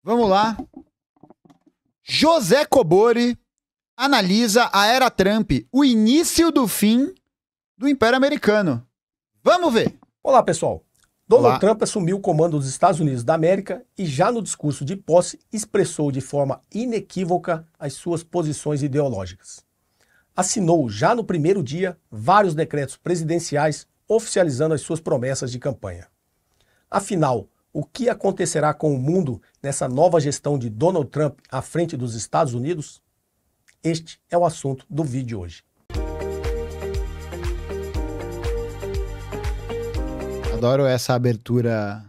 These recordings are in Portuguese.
Vamos lá. José Cobori analisa a era Trump, o início do fim do Império Americano. Vamos ver. Olá, pessoal. Donald Olá. Trump assumiu o comando dos Estados Unidos da América e já no discurso de posse expressou de forma inequívoca as suas posições ideológicas. Assinou já no primeiro dia vários decretos presidenciais oficializando as suas promessas de campanha. Afinal, o que acontecerá com o mundo nessa nova gestão de Donald Trump à frente dos Estados Unidos? Este é o assunto do vídeo de hoje. Adoro essa abertura.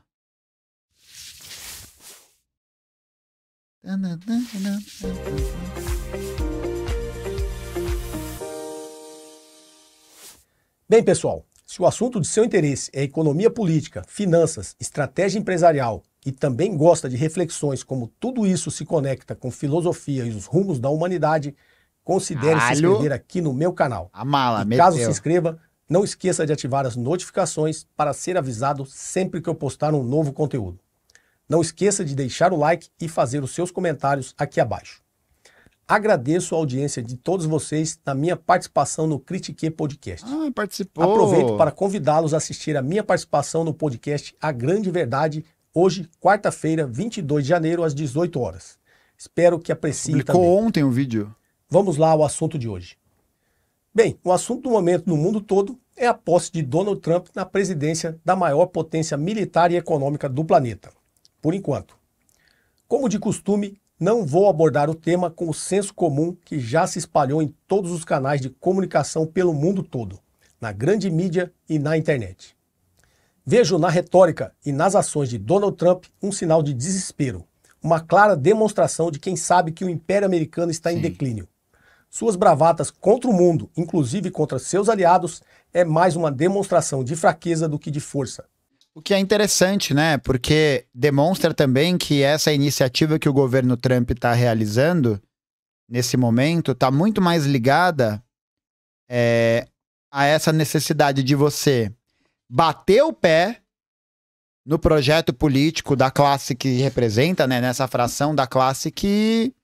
Bem, pessoal, se o assunto de seu interesse é economia política, finanças, estratégia empresarial e também gosta de reflexões como tudo isso se conecta com filosofia e os rumos da humanidade, considere se inscrever aqui no meu canal. A mala, E caso se inscreva, não esqueça de ativar as notificações para ser avisado sempre que eu postar um novo conteúdo. Não esqueça de deixar o like e fazer os seus comentários aqui abaixo. Agradeço a audiência de todos vocês na minha participação no Critique Podcast. Participou. Aproveito para convidá-los a assistir a minha participação no podcast A Grande Verdade, hoje, quarta-feira, 22 de janeiro, às 18 horas. Espero que apreciem Publicou também. ontem o vídeo. Vamos lá ao assunto de hoje. Bem, o assunto do momento no mundo todo é a posse de Donald Trump na presidência da maior potência militar e econômica do planeta, por enquanto. Como de costume, não vou abordar o tema com o senso comum que já se espalhou em todos os canais de comunicação pelo mundo todo, na grande mídia e na internet. Vejo na retórica e nas ações de Donald Trump um sinal de desespero, uma clara demonstração de quem sabe que o Império Americano está em declínio. Suas bravatas contra o mundo, inclusive contra seus aliados, é mais uma demonstração de fraqueza do que de força. O que é interessante, né? Porque demonstra também que essa iniciativa que o governo Trump está realizando, nesse momento, está muito mais ligada a essa necessidade de você bater o pé no projeto político da classe que representa, né? Nessa fração da classe que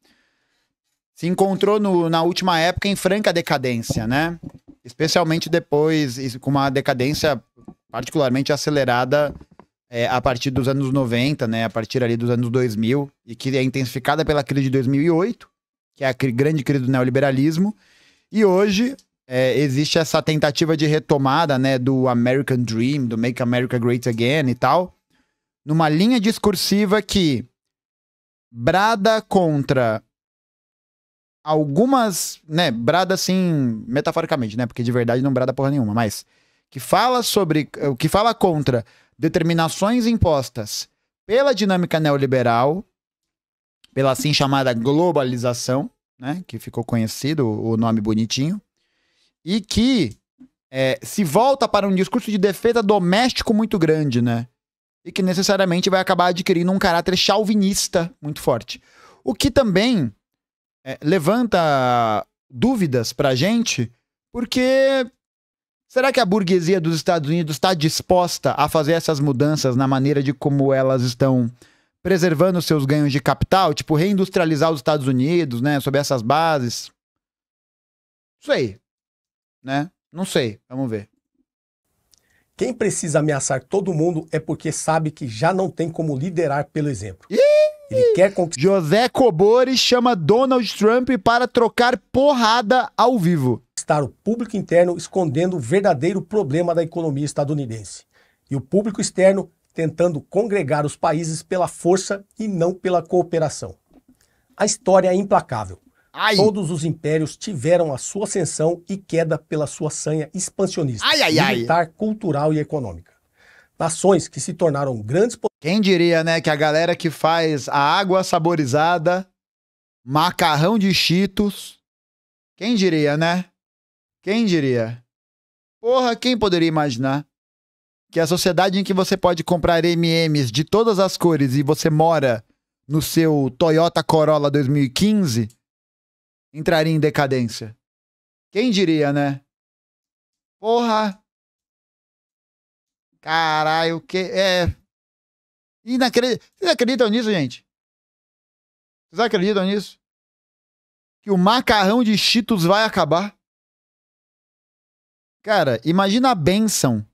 se encontrou na última época em franca decadência, né? Especialmente depois, com uma decadência particularmente acelerada a partir dos anos 90, né? A partir ali dos anos 2000, e que é intensificada pela crise de 2008, que é a grande crise do neoliberalismo. E hoje existe essa tentativa de retomada, né, do American Dream, do Make America Great Again e tal, numa linha discursiva que brada contra algumas, né, brada assim, metaforicamente, né, porque de verdade não brada porra nenhuma, mas que fala contra determinações impostas pela dinâmica neoliberal, pela assim chamada globalização, né, que ficou conhecido o nome bonitinho, e que se volta para um discurso de defesa doméstico muito grande, né, e que necessariamente vai acabar adquirindo um caráter chauvinista muito forte. O que também levanta dúvidas pra gente, porque será que a burguesia dos Estados Unidos está disposta a fazer essas mudanças na maneira de como elas estão preservando seus ganhos de capital? Tipo, reindustrializar os Estados Unidos, né? Sob essas bases? Não sei, né? Não sei. Vamos ver. Quem precisa ameaçar todo mundo é porque sabe que já não tem como liderar pelo exemplo. Ele quer conquistar. José Cobori chama Donald Trump para trocar porrada ao vivo. O público interno escondendo o verdadeiro problema da economia estadunidense. E o público externo tentando congregar os países pela força e não pela cooperação. A história é implacável. Todos os impérios tiveram a sua ascensão e queda pela sua sanha expansionista, militar, cultural e econômica. Nações que se tornaram grandes... Quem diria, né, que a galera que faz a água saborizada, macarrão de Cheetos, quem diria, né? Quem diria? Porra, quem poderia imaginar que a sociedade em que você pode comprar M&M's de todas as cores e você mora no seu Toyota Corolla 2015 entraria em decadência? Quem diria, né? Porra! Caralho, que... Vocês acreditam nisso, gente? Vocês acreditam nisso? Que o macarrão de Cheetos vai acabar? Cara, imagina a bênção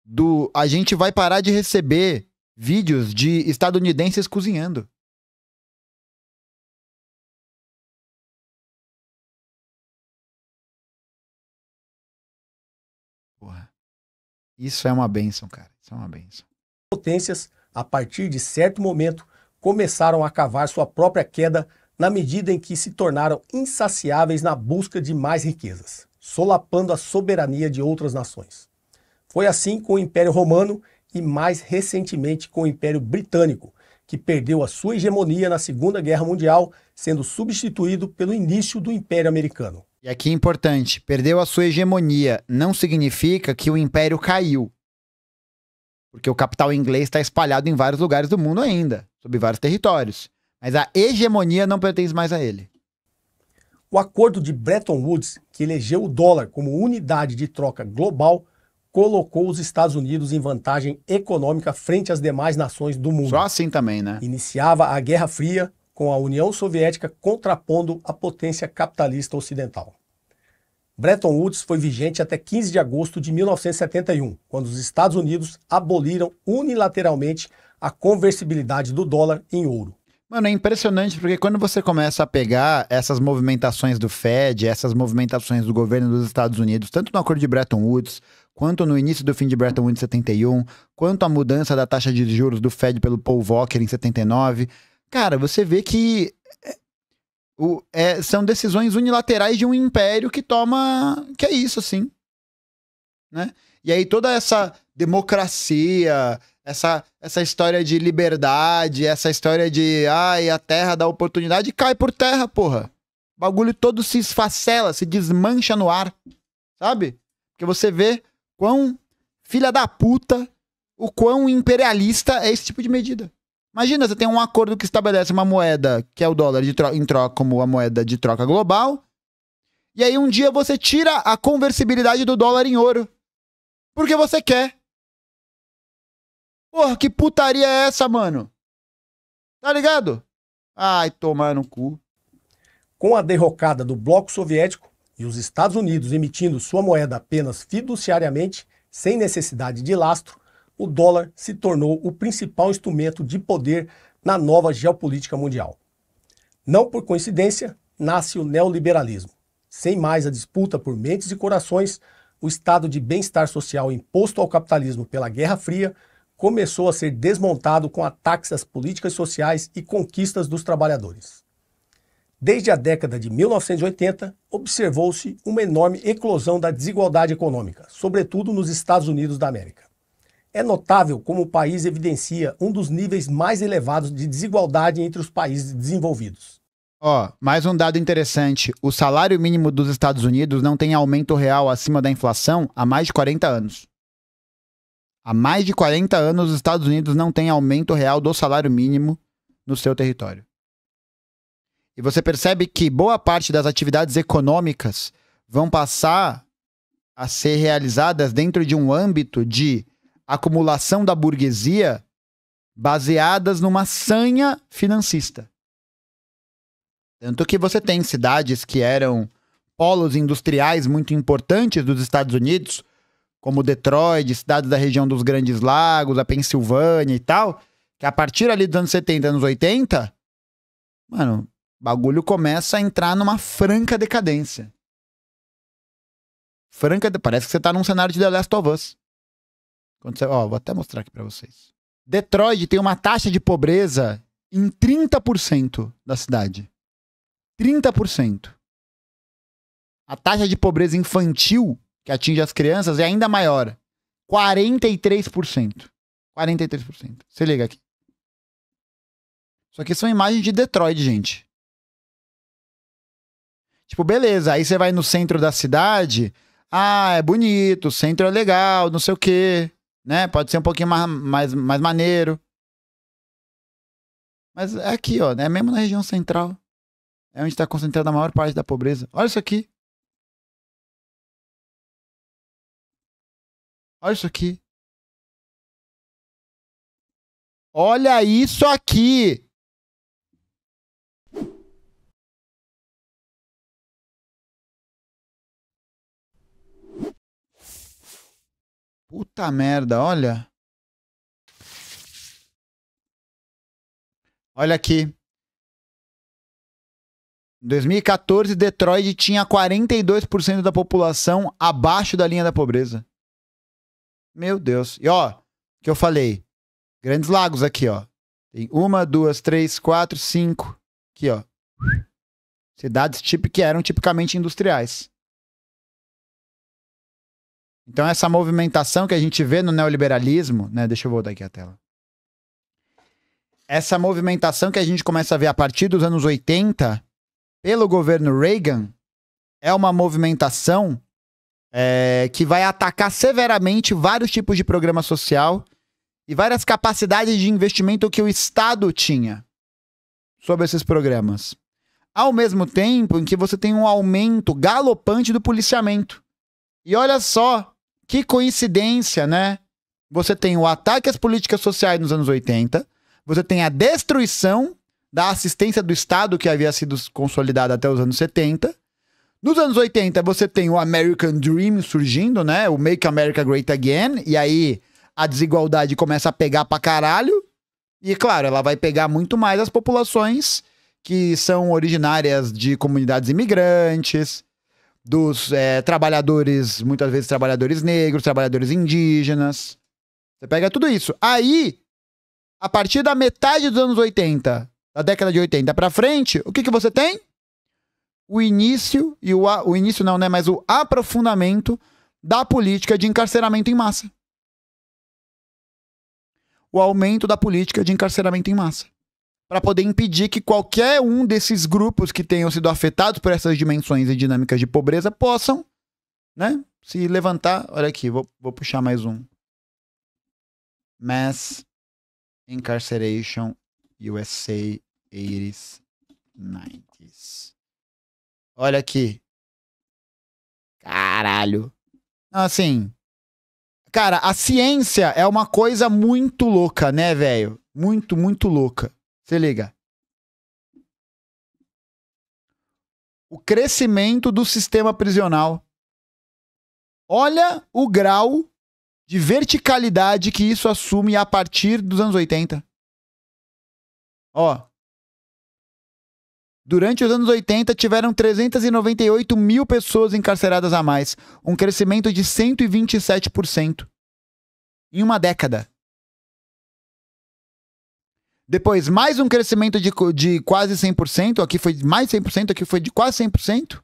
do... A gente vai parar de receber vídeos de estadunidenses cozinhando. Porra. Isso é uma bênção, cara. Isso é uma bênção. Potências, a partir de certo momento, começaram a cavar sua própria queda na medida em que se tornaram insaciáveis na busca de mais riquezas, solapando a soberania de outras nações. Foi assim com o Império Romano e mais recentemente com o Império Britânico, que perdeu a sua hegemonia na Segunda Guerra Mundial, sendo substituído pelo início do Império Americano. E aqui é importante, perdeu a sua hegemonia não significa que o império caiu. Porque o capital inglês está espalhado em vários lugares do mundo ainda, sob vários territórios. Mas a hegemonia não pertence mais a ele. O acordo de Bretton Woods, que elegeu o dólar como unidade de troca global, colocou os Estados Unidos em vantagem econômica frente às demais nações do mundo. Só assim também, né? Iniciava a Guerra Fria, com a União Soviética contrapondo a potência capitalista ocidental. Bretton Woods foi vigente até 15 de agosto de 1971, quando os Estados Unidos aboliram unilateralmente a conversibilidade do dólar em ouro. Mano, é impressionante porque quando você começa a pegar essas movimentações do Fed, essas movimentações do governo dos Estados Unidos, tanto no acordo de Bretton Woods, quanto no início do fim de Bretton Woods em 71, quanto a mudança da taxa de juros do Fed pelo Paul Volcker em 79, cara, você vê que são decisões unilaterais de um império que toma... que é isso, assim. Né? E aí toda essa democracia, essa história de liberdade, essa história de a terra dá oportunidade, cai por terra, porra. O bagulho todo se esfacela, se desmancha no ar, sabe? Porque você vê quão filha da puta, o quão imperialista é esse tipo de medida. Imagina, você tem um acordo que estabelece uma moeda, que é o dólar, em troca como a moeda de troca global, e aí um dia você tira a conversibilidade do dólar em ouro. Porque você quer. Porra, que putaria é essa, mano? Tá ligado? Ai, tomar no cu. Com a derrocada do bloco soviético e os Estados Unidos emitindo sua moeda apenas fiduciariamente, sem necessidade de lastro, o dólar se tornou o principal instrumento de poder na nova geopolítica mundial. Não por coincidência, nasce o neoliberalismo. Sem mais a disputa por mentes e corações, o estado de bem-estar social imposto ao capitalismo pela Guerra Fria começou a ser desmontado com ataques às políticas sociais e conquistas dos trabalhadores. Desde a década de 1980, observou-se uma enorme eclosão da desigualdade econômica, sobretudo nos Estados Unidos da América. É notável como o país evidencia um dos níveis mais elevados de desigualdade entre os países desenvolvidos. Ó, mais um dado interessante. O salário mínimo dos Estados Unidos não tem aumento real acima da inflação há mais de 40 anos. Há mais de 40 anos, os Estados Unidos não têm aumento real do salário mínimo no seu território. E você percebe que boa parte das atividades econômicas vão passar a ser realizadas dentro de um âmbito de acumulação da burguesia baseadas numa sanha financista. Tanto que você tem cidades que eram polos industriais muito importantes dos Estados Unidos, como Detroit, cidades da região dos Grandes Lagos, a Pensilvânia e tal, que a partir ali dos anos 70, anos 80, mano, o bagulho começa a entrar numa franca decadência. Parece que você tá num cenário de The Last of Us. Vou até mostrar aqui pra vocês. Detroit tem uma taxa de pobreza em 30% da cidade. 30%. A taxa de pobreza infantil, que atinge as crianças, é ainda maior. 43%. 43%. Se liga aqui. Isso aqui são imagens de Detroit, gente. Tipo, beleza, aí você vai no centro da cidade, é bonito, o centro é legal, não sei o quê, né? Pode ser um pouquinho mais maneiro. Mas é aqui, ó, é mesmo na região central. É onde está concentrada a maior parte da pobreza. Olha isso aqui. Olha isso aqui. Olha isso aqui. Puta merda, olha. Olha aqui. Em 2014, Detroit tinha 42% da população abaixo da linha da pobreza. Meu Deus. E ó, que eu falei. Grandes Lagos aqui, ó. Tem 1, 2, 3, 4, 5. Aqui, ó. Cidades que eram tipicamente industriais. Então essa movimentação que a gente vê no neoliberalismo, né? Deixa eu voltar aqui a tela. Essa movimentação que a gente começa a ver a partir dos anos 80, pelo governo Reagan, é uma movimentação que vai atacar severamente vários tipos de programa social e várias capacidades de investimento que o Estado tinha sobre esses programas. Ao mesmo tempo em que você tem um aumento galopante do policiamento. E olha só, que coincidência, né? Você tem o ataque às políticas sociais nos anos 80, você tem a destruição da assistência do Estado que havia sido consolidada até os anos 70. Nos anos 80, você tem o American Dream surgindo, né? O Make America Great Again. E aí a desigualdade começa a pegar pra caralho. E, claro, ela vai pegar muito mais as populações que são originárias de comunidades imigrantes, dos trabalhadores, muitas vezes trabalhadores negros, trabalhadores indígenas. Você pega tudo isso. Aí, a partir da metade dos anos 80, da década de 80 pra frente, o que você tem? O início, o início não, né? Mas o aprofundamento da política de encarceramento em massa. O aumento da política de encarceramento em massa. Para poder impedir que qualquer um desses grupos que tenham sido afetados por essas dimensões e dinâmicas de pobreza possam, né, se levantar. Olha aqui, vou puxar mais um. Mass Incarceration USA 80s, 90s. Olha aqui. Caralho. Assim, cara, a ciência é uma coisa muito louca, né, velho? Muito, muito louca. Se liga. O crescimento do sistema prisional. Olha o grau de verticalidade que isso assume a partir dos anos 80. Ó. Durante os anos 80, tiveram 398 mil pessoas encarceradas a mais. Um crescimento de 127%. Em uma década. Depois, mais um crescimento de quase 100%. Aqui foi mais 100%, aqui foi de quase 100%.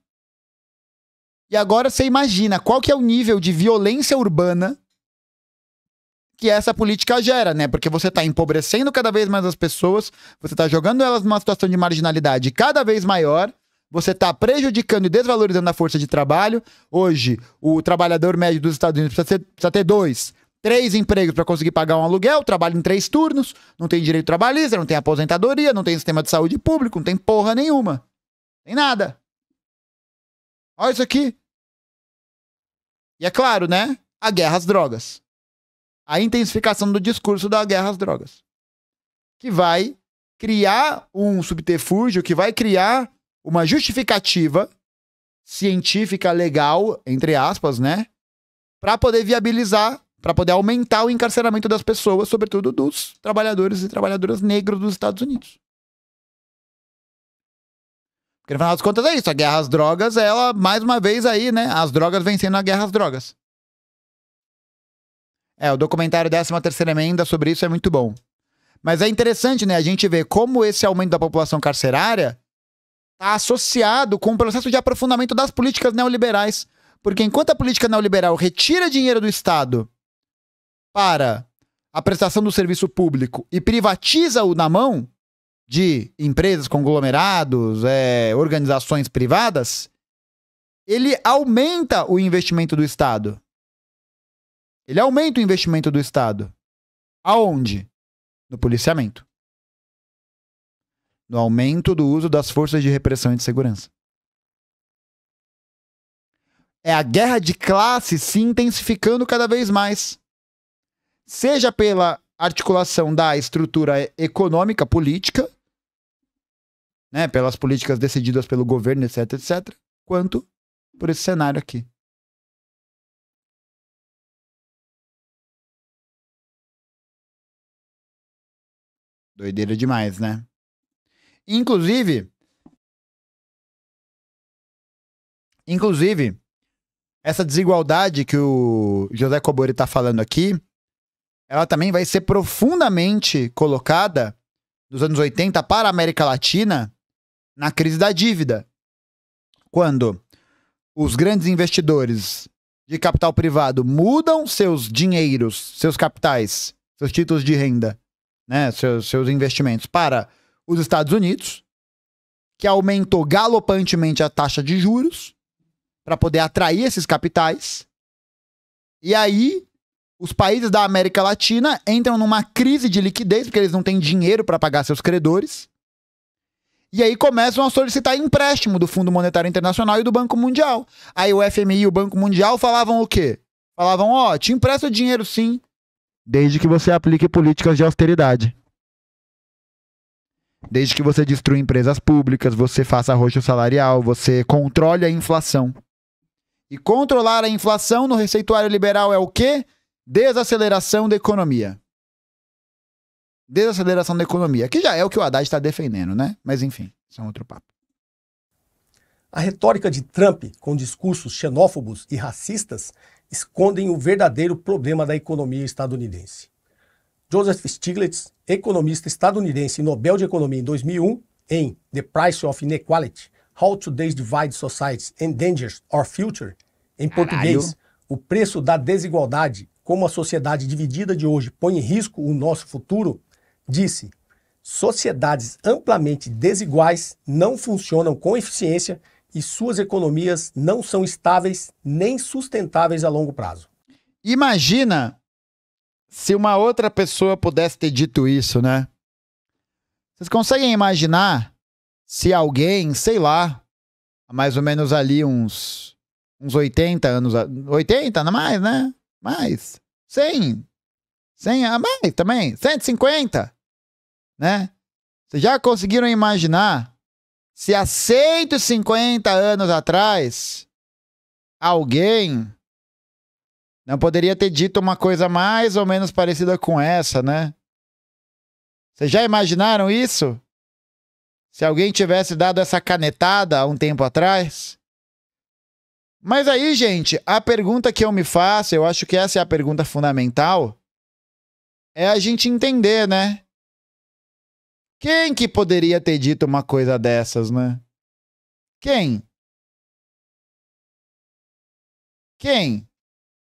E agora você imagina qual que é o nível de violência urbana que essa política gera, né? Porque você está empobrecendo cada vez mais as pessoas, você está jogando elas numa situação de marginalidade cada vez maior, você está prejudicando e desvalorizando a força de trabalho. Hoje, o trabalhador médio dos Estados Unidos precisa ter 2, 3 empregos para conseguir pagar um aluguel, trabalha em 3 turnos, não tem direito trabalhista, não tem aposentadoria, não tem sistema de saúde público, não tem porra nenhuma. Tem nada. Olha isso aqui. E é claro, né? A guerra às drogas. A intensificação do discurso da guerra às drogas. Que vai criar um subterfúgio, que vai criar uma justificativa científica legal, entre aspas, né? Para poder viabilizar, para poder aumentar o encarceramento das pessoas, sobretudo dos trabalhadores e trabalhadoras negros dos Estados Unidos. Porque no final das contas é isso, a guerra às drogas, ela, mais uma vez aí, né? As drogas vencendo a guerra às drogas. O documentário 13ª Emenda sobre isso é muito bom. Mas é interessante, né? A gente ver como esse aumento da população carcerária está associado com o processo de aprofundamento das políticas neoliberais. Porque enquanto a política neoliberal retira dinheiro do Estado para a prestação do serviço público e privatiza-o na mão de empresas, conglomerados, organizações privadas, ele aumenta o investimento do Estado. Ele aumenta o investimento do Estado. Aonde? No policiamento. No aumento do uso das forças de repressão e de segurança. É a guerra de classe se intensificando cada vez mais. Seja pela articulação da estrutura econômica, política, né, pelas políticas decididas pelo governo, etc, etc, quanto por esse cenário aqui. Doideira demais, né? Inclusive, essa desigualdade que o José Cobori tá falando aqui, ela também vai ser profundamente colocada nos anos 80 para a América Latina na crise da dívida. Quando os grandes investidores de capital privado mudam seus dinheiros, seus capitais, seus títulos de renda, né, seus investimentos para os Estados Unidos, que aumentou galopantemente a taxa de juros para poder atrair esses capitais. E aí, os países da América Latina entram numa crise de liquidez, porque eles não têm dinheiro para pagar seus credores. E aí começam a solicitar empréstimo do Fundo Monetário Internacional e do Banco Mundial. Aí o FMI e o Banco Mundial falavam o quê? Falavam, ó, te empresto dinheiro sim, desde que você aplique políticas de austeridade. Desde que você destrua empresas públicas, você faça arroxo salarial, você controle a inflação. E controlar a inflação no receituário liberal é o quê? Desaceleração da economia. Desaceleração da economia, que já é o que o Haddad está defendendo, né? Mas enfim, isso é um outro papo. A retórica de Trump, com discursos xenófobos e racistas, escondem o verdadeiro problema da economia estadunidense. Joseph Stiglitz, economista estadunidense e Nobel de Economia em 2001, em The Price of Inequality, How Today's Divide Societies Endangers Our Future, em português, o preço da desigualdade, como a sociedade dividida de hoje põe em risco o nosso futuro, disse: sociedades amplamente desiguais não funcionam com eficiência e suas economias não são estáveis nem sustentáveis a longo prazo. Imagina se uma outra pessoa pudesse ter dito isso, né? Vocês conseguem imaginar se alguém, sei lá, mais ou menos ali uns 80 anos... 80, não mais, né? Mais. 100 a mais também. 150, né? Vocês já conseguiram imaginar se há 150 anos atrás alguém não poderia ter dito uma coisa mais ou menos parecida com essa, né? Vocês já imaginaram isso? Se alguém tivesse dado essa canetada há um tempo atrás? Mas aí, gente, a pergunta que eu me faço, eu acho que essa é a pergunta fundamental, é a gente entender, né? Quem que poderia ter dito uma coisa dessas, né? Quem?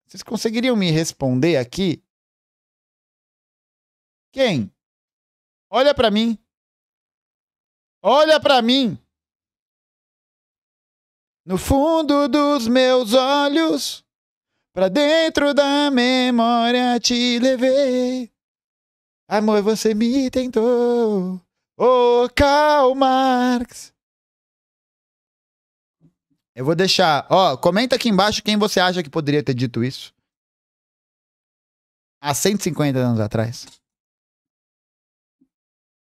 Vocês conseguiriam me responder aqui? Quem? Olha pra mim. Olha pra mim. No fundo dos meus olhos, pra dentro da memória te levei. Amor, você me tentou. Oh, Karl Marx. Eu vou deixar... Ó, comenta aqui embaixo quem você acha que poderia ter dito isso. Há 150 anos atrás.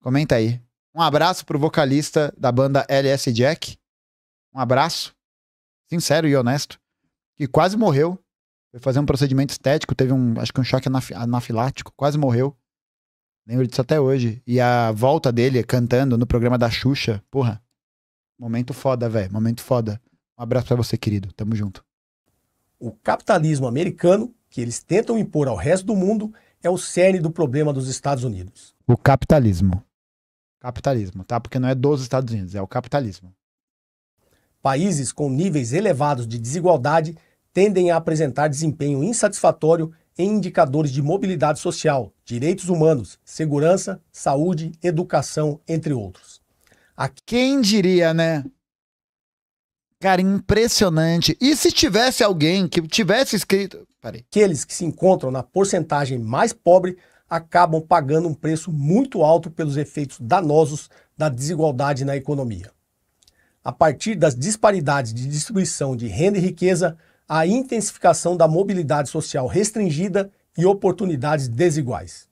Comenta aí. Um abraço pro vocalista da banda LS Jack. Um abraço. Sincero e honesto. Que quase morreu. Foi fazer um procedimento estético. Teve acho que um choque anafilático. Quase morreu. Lembro disso até hoje. E a volta dele cantando no programa da Xuxa. Porra. Momento foda, velho. Momento foda. Um abraço pra você, querido. Tamo junto. O capitalismo americano, que eles tentam impor ao resto do mundo, é o cerne do problema dos Estados Unidos. O capitalismo. Capitalismo, tá? Porque não é dos Estados Unidos, é o capitalismo. Países com níveis elevados de desigualdade tendem a apresentar desempenho insatisfatório em indicadores de mobilidade social, direitos humanos, segurança, saúde, educação, entre outros. Quem diria, né? Cara, impressionante. E se tivesse alguém que tivesse escrito... Aqueles que se encontram na porcentagem mais pobre acabam pagando um preço muito alto pelos efeitos danosos da desigualdade na economia. A partir das disparidades de distribuição de renda e riqueza, a intensificação da mobilidade social restringida e oportunidades desiguais.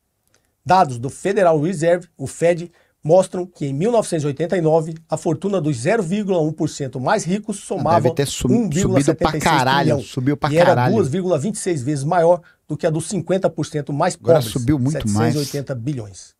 Dados do Federal Reserve, o Fed, mostram que em 1989 a fortuna dos 0,1% mais ricos somava deve ter subido pra caralho, subiu pra caralho. E era 2,26 vezes maior do que a dos 50% mais Agora pobres, subiu muito 780 bilhões.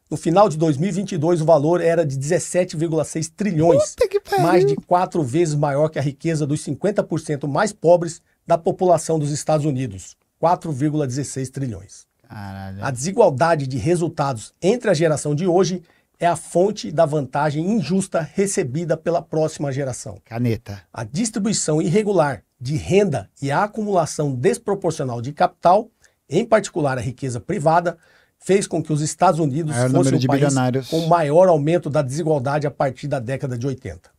No final de 2022, o valor era de 17,6 trilhões, Puta que pariu. mais de 4 vezes maior que a riqueza dos 50% mais pobres da população dos Estados Unidos, 4,16 trilhões. Caralho. A desigualdade de resultados entre a geração de hoje é a fonte da vantagem injusta recebida pela próxima geração. Caneta. A distribuição irregular de renda e a acumulação desproporcional de capital, em particular a riqueza privada, fez com que os Estados Unidos fossem o país com o maior aumento da desigualdade a partir da década de 80.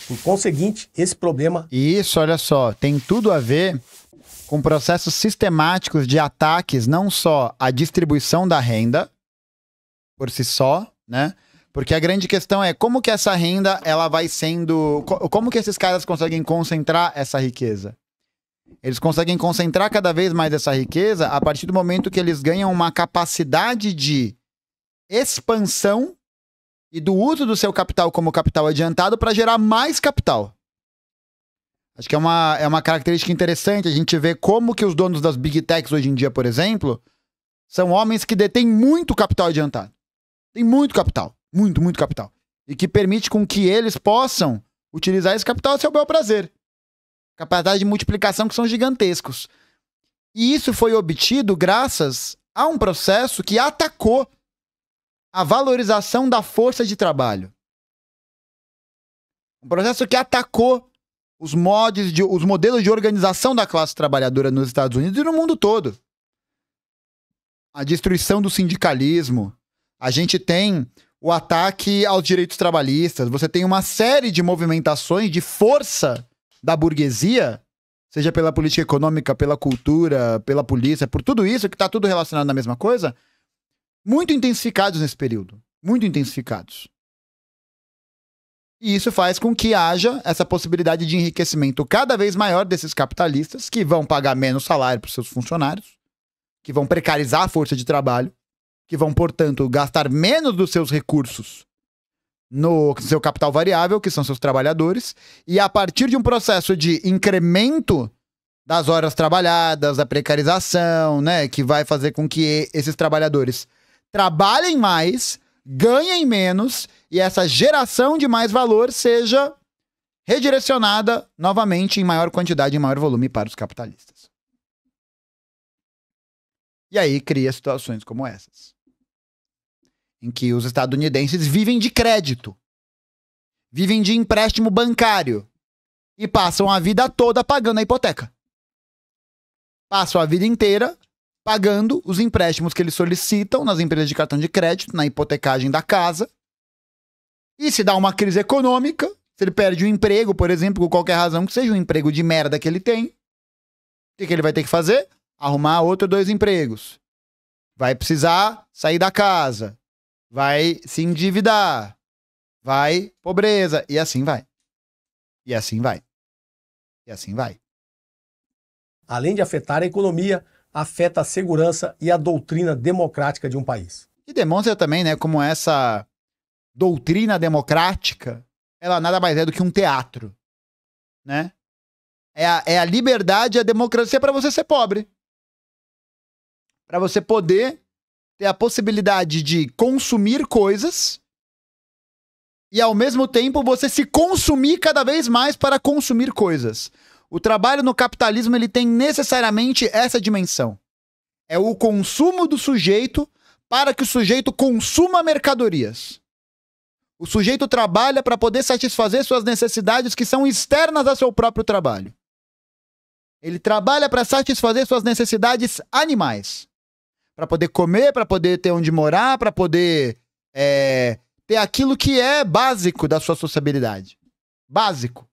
Por conseguinte, esse problema... E isso, olha só, tem tudo a ver com processos sistemáticos de ataques não só à distribuição da renda, por si só, né? Porque a grande questão é como que essa renda, ela vai sendo... Como que esses caras conseguem concentrar essa riqueza? Eles conseguem concentrar cada vez mais essa riqueza a partir do momento que eles ganham uma capacidade de expansão e do uso do seu capital como capital adiantado para gerar mais capital. Acho que é uma característica interessante a gente ver como que os donos das Big Techs hoje em dia, por exemplo, são homens que detêm muito capital adiantado. Tem muito capital. Muito, muito capital. E que permite com que eles possam utilizar esse capital a seu bel prazer. Capacidade de multiplicação que são gigantescos. E isso foi obtido graças a um processo que atacou a valorização da força de trabalho. Um processo que atacou os modelos de organização da classe trabalhadora nos Estados Unidos e no mundo todo. A destruição do sindicalismo. A gente tem o ataque aos direitos trabalhistas. Você tem uma série de movimentações de força da burguesia, seja pela política econômica, pela cultura, pela polícia, por tudo isso, que está tudo relacionado na mesma coisa, muito intensificados nesse período. Muito intensificados. E isso faz com que haja essa possibilidade de enriquecimento cada vez maior desses capitalistas, que vão pagar menos salário para os seus funcionários, que vão precarizar a força de trabalho, que vão, portanto, gastar menos dos seus recursos no seu capital variável, que são seus trabalhadores, e a partir de um processo de incremento das horas trabalhadas, da precarização, né, que vai fazer com que esses trabalhadores trabalhem mais, ganhem menos, e essa geração de mais valor seja redirecionada novamente em maior quantidade, em maior volume para os capitalistas. E aí cria situações como essas, em que os estadunidenses vivem de crédito, vivem de empréstimo bancário e passam a vida toda pagando a hipoteca. Passam a vida inteira pagando os empréstimos que eles solicitam nas empresas de cartão de crédito, na hipotecagem da casa. E se dá uma crise econômica, se ele perde o emprego, por exemplo, por qualquer razão que seja um emprego de merda que ele tem, o que ele vai ter que fazer? Arrumar outro 2 empregos. Vai precisar sair da casa. Vai se endividar. Vai pobreza. E assim vai. E assim vai. E assim vai. Além de afetar a economia, afeta a segurança e a doutrina democrática de um país. E demonstra também, né, como essa doutrina democrática, ela nada mais é do que um teatro, né? É a liberdade e a democracia para você ser pobre. Para você poder ter a possibilidade de consumir coisas e, ao mesmo tempo, você se consumir cada vez mais para consumir coisas. O trabalho no capitalismo, ele tem necessariamente essa dimensão. É o consumo do sujeito para que o sujeito consuma mercadorias. O sujeito trabalha para poder satisfazer suas necessidades que são externas ao seu próprio trabalho. Ele trabalha para satisfazer suas necessidades animais. Para poder comer, para poder ter onde morar, para poder ter aquilo que é básico da sua sociabilidade. Básico.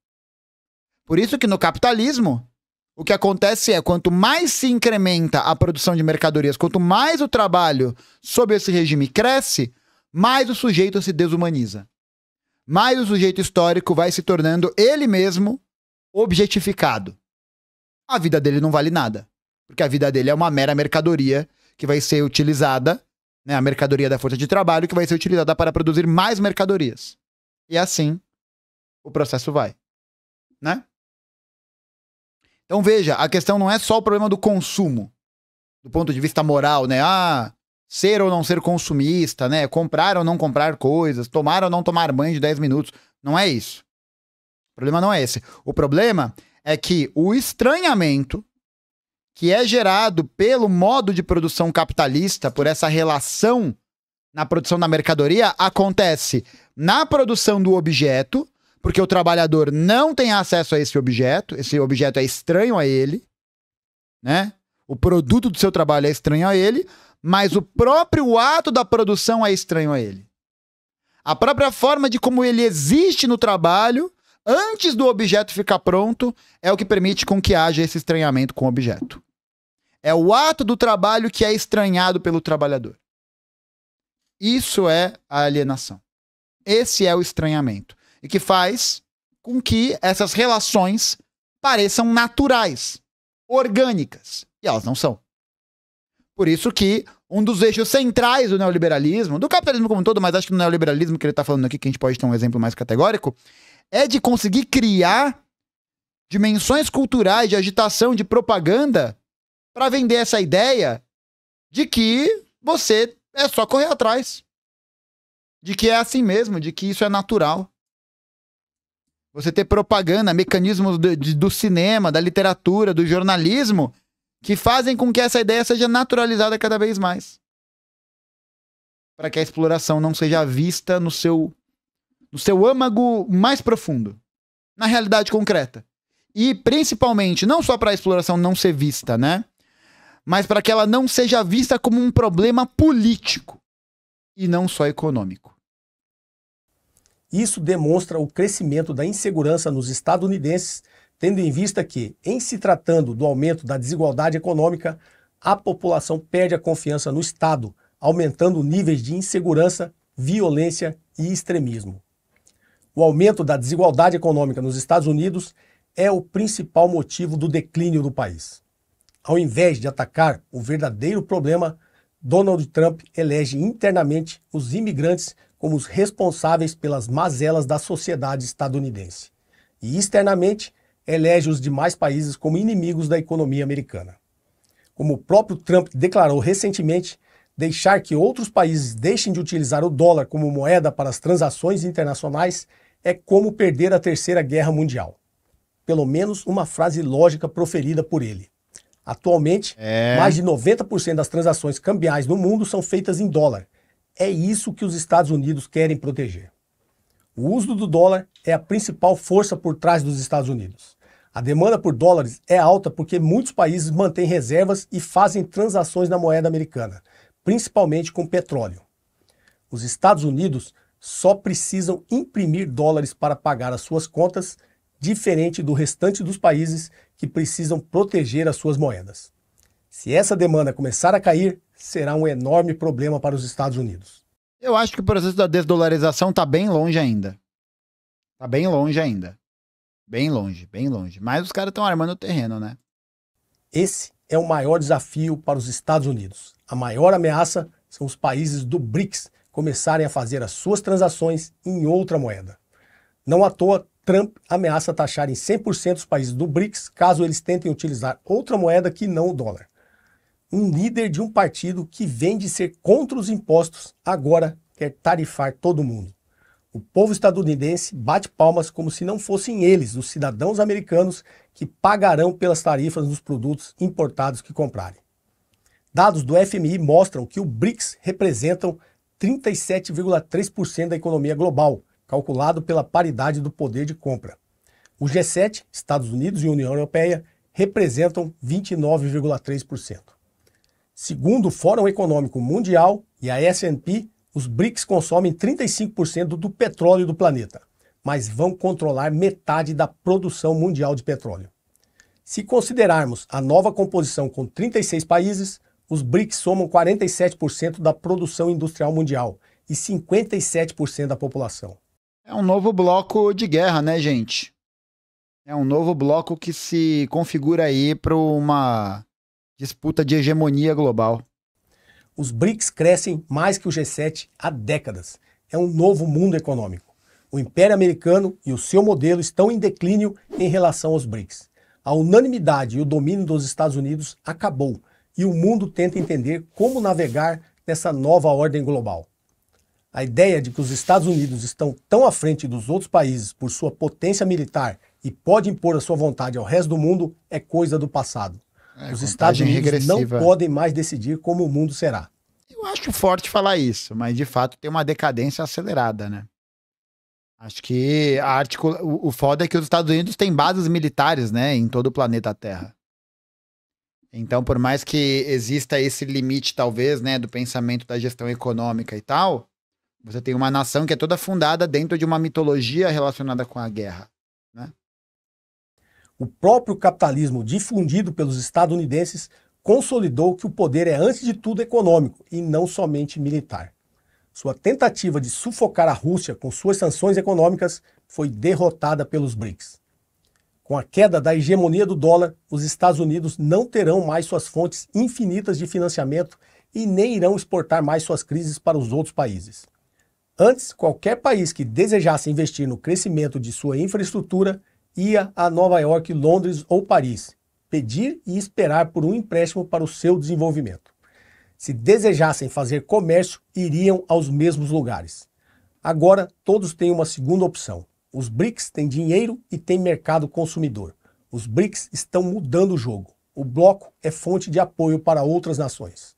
Por isso que no capitalismo, o que acontece é, quanto mais se incrementa a produção de mercadorias, quanto mais o trabalho sob esse regime cresce, mais o sujeito se desumaniza. Mais o sujeito histórico vai se tornando ele mesmo objetificado. A vida dele não vale nada. Porque a vida dele é uma mera mercadoria que vai ser utilizada, né, a mercadoria da força de trabalho, que vai ser utilizada para produzir mais mercadorias. E assim, o processo vai. Né? Então veja, a questão não é só o problema do consumo, do ponto de vista moral, né? Ah, ser ou não ser consumista, né? Comprar ou não comprar coisas, tomar ou não tomar banho de 10 minutos. Não é isso. O problema não é esse. O problema é que o estranhamento que é gerado pelo modo de produção capitalista, por essa relação na produção da mercadoria, acontece na produção do objeto, porque o trabalhador não tem acesso a esse objeto é estranho a ele, né? O produto do seu trabalho é estranho a ele, mas o próprio ato da produção é estranho a ele. A própria forma de como ele existe no trabalho, antes do objeto ficar pronto, é o que permite com que haja esse estranhamento com o objeto. É o ato do trabalho que é estranhado pelo trabalhador. Isso é a alienação. Esse é o estranhamento. E que faz com que essas relações pareçam naturais, orgânicas. E elas não são. Por isso que um dos eixos centrais do neoliberalismo, do capitalismo como um todo, mas acho que no neoliberalismo que ele está falando aqui, que a gente pode ter um exemplo mais categórico, é de conseguir criar dimensões culturais de agitação, de propaganda, para vender essa ideia de que você é só correr atrás. De que é assim mesmo, de que isso é natural. Você ter propaganda, mecanismos do cinema, da literatura, do jornalismo, que fazem com que essa ideia seja naturalizada cada vez mais. Para que a exploração não seja vista no seu âmago mais profundo. Na realidade concreta. E principalmente, não só para a exploração não ser vista, né? Mas para que ela não seja vista como um problema político. E não só econômico. Isso demonstra o crescimento da insegurança nos estadunidenses, tendo em vista que, em se tratando do aumento da desigualdade econômica, a população perde a confiança no Estado, aumentando níveis de insegurança, violência e extremismo. O aumento da desigualdade econômica nos Estados Unidos é o principal motivo do declínio do país. Ao invés de atacar o verdadeiro problema, Donald Trump elege internamente os imigrantes como os responsáveis pelas mazelas da sociedade estadunidense. E externamente, elege os demais países como inimigos da economia americana. Como o próprio Trump declarou recentemente, deixar que outros países deixem de utilizar o dólar como moeda para as transações internacionais é como perder a Terceira Guerra Mundial. Pelo menos uma frase lógica proferida por ele. Atualmente, mais de 90% das transações cambiais no mundo são feitas em dólar. É isso que os Estados Unidos querem proteger. O uso do dólar é a principal força por trás dos Estados Unidos. A demanda por dólares é alta porque muitos países mantêm reservas e fazem transações na moeda americana, principalmente com petróleo. Os Estados Unidos só precisam imprimir dólares para pagar as suas contas, diferente do restante dos países que precisam proteger as suas moedas. Se essa demanda começar a cair, será um enorme problema para os Estados Unidos. Eu acho que o processo da desdolarização está bem longe ainda. Está bem longe ainda. Bem longe, bem longe. Mas os caras estão armando o terreno, né? Esse é o maior desafio para os Estados Unidos. A maior ameaça são os países do BRICS começarem a fazer as suas transações em outra moeda. Não à toa, Trump ameaça taxar em 100% os países do BRICS caso eles tentem utilizar outra moeda que não o dólar. Um líder de um partido que vem de ser contra os impostos agora quer tarifar todo mundo. O povo estadunidense bate palmas como se não fossem eles, os cidadãos americanos, que pagarão pelas tarifas nos produtos importados que comprarem. Dados do FMI mostram que o BRICS representam 37,3% da economia global, calculado pela paridade do poder de compra. O G7, Estados Unidos e União Europeia, representam 29,3%. Segundo o Fórum Econômico Mundial e a S&P, os BRICS consomem 35% do petróleo do planeta, mas vão controlar metade da produção mundial de petróleo. Se considerarmos a nova composição com 36 países, os BRICS somam 47% da produção industrial mundial e 57% da população. É um novo bloco de guerra, né, gente? É um novo bloco que se configura aí para uma disputa de hegemonia global. Os BRICS crescem mais que o G7 há décadas. É um novo mundo econômico. O Império Americano e o seu modelo estão em declínio em relação aos BRICS. A unanimidade e o domínio dos Estados Unidos acabou e o mundo tenta entender como navegar nessa nova ordem global. A ideia de que os Estados Unidos estão tão à frente dos outros países por sua potência militar e pode impor a sua vontade ao resto do mundo é coisa do passado. Os Estados Unidos regressiva. Não podem mais decidir como o mundo será. Eu acho forte falar isso, mas de fato tem uma decadência acelerada, né? Acho que o foda é que os Estados Unidos têm bases militares, né, em todo o planeta Terra. Então, por mais que exista esse limite, talvez, né, do pensamento da gestão econômica e tal, você tem uma nação que é toda fundada dentro de uma mitologia relacionada com a guerra, né? O próprio capitalismo difundido pelos estadunidenses consolidou que o poder é, antes de tudo, econômico e não somente militar. Sua tentativa de sufocar a Rússia com suas sanções econômicas foi derrotada pelos BRICS. Com a queda da hegemonia do dólar, os Estados Unidos não terão mais suas fontes infinitas de financiamento e nem irão exportar mais suas crises para os outros países. Antes, qualquer país que desejasse investir no crescimento de sua infraestrutura ia a Nova York, Londres ou Paris, pedir e esperar por um empréstimo para o seu desenvolvimento. Se desejassem fazer comércio, iriam aos mesmos lugares. Agora, todos têm uma segunda opção. Os BRICS têm dinheiro e têm mercado consumidor. Os BRICS estão mudando o jogo. O bloco é fonte de apoio para outras nações.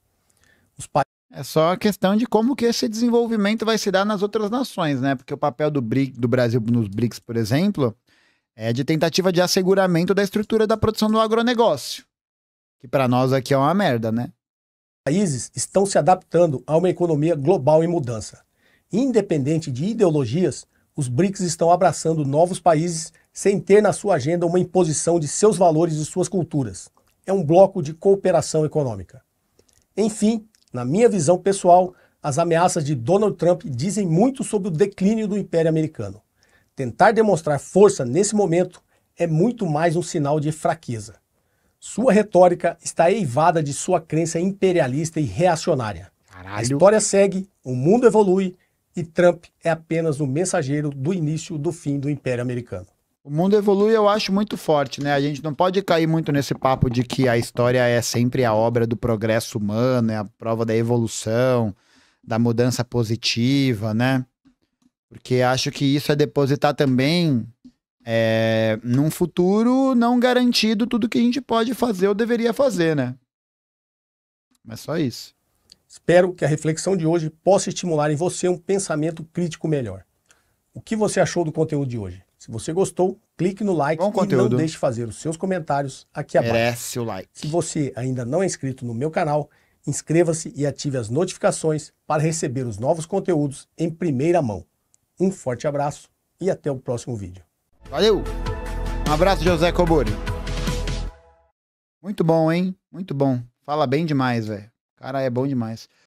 É só a questão de como que esse desenvolvimento vai se dar nas outras nações, né? Porque o papel do Brasil nos BRICS, por exemplo, é de tentativa de asseguramento da estrutura da produção do agronegócio. Que para nós aqui é uma merda, né? Países estão se adaptando a uma economia global em mudança. Independente de ideologias, os BRICS estão abraçando novos países sem ter na sua agenda uma imposição de seus valores e suas culturas. É um bloco de cooperação econômica. Enfim, na minha visão pessoal, as ameaças de Donald Trump dizem muito sobre o declínio do Império Americano. Tentar demonstrar força nesse momento é muito mais um sinal de fraqueza. Sua retórica está eivada de sua crença imperialista e reacionária. Caralho. A história segue, o mundo evolui e Trump é apenas o mensageiro do início do fim do Império Americano. O mundo evolui, eu acho muito forte, né? A gente não pode cair muito nesse papo de que a história é sempre a obra do progresso humano, é a prova da evolução, da mudança positiva, né? Porque acho que isso é depositar também num futuro não garantido tudo que a gente pode fazer ou deveria fazer, né? Mas só isso. Espero que a reflexão de hoje possa estimular em você um pensamento crítico melhor. O que você achou do conteúdo de hoje? Se você gostou, clique no like e não deixe de fazer os seus comentários aqui abaixo. Merece o like. Se você ainda não é inscrito no meu canal, inscreva-se e ative as notificações para receber os novos conteúdos em primeira mão. Um forte abraço e até o próximo vídeo. Valeu! Um abraço, José Cobori. Muito bom, hein? Muito bom. Fala bem demais, velho. O cara é bom demais.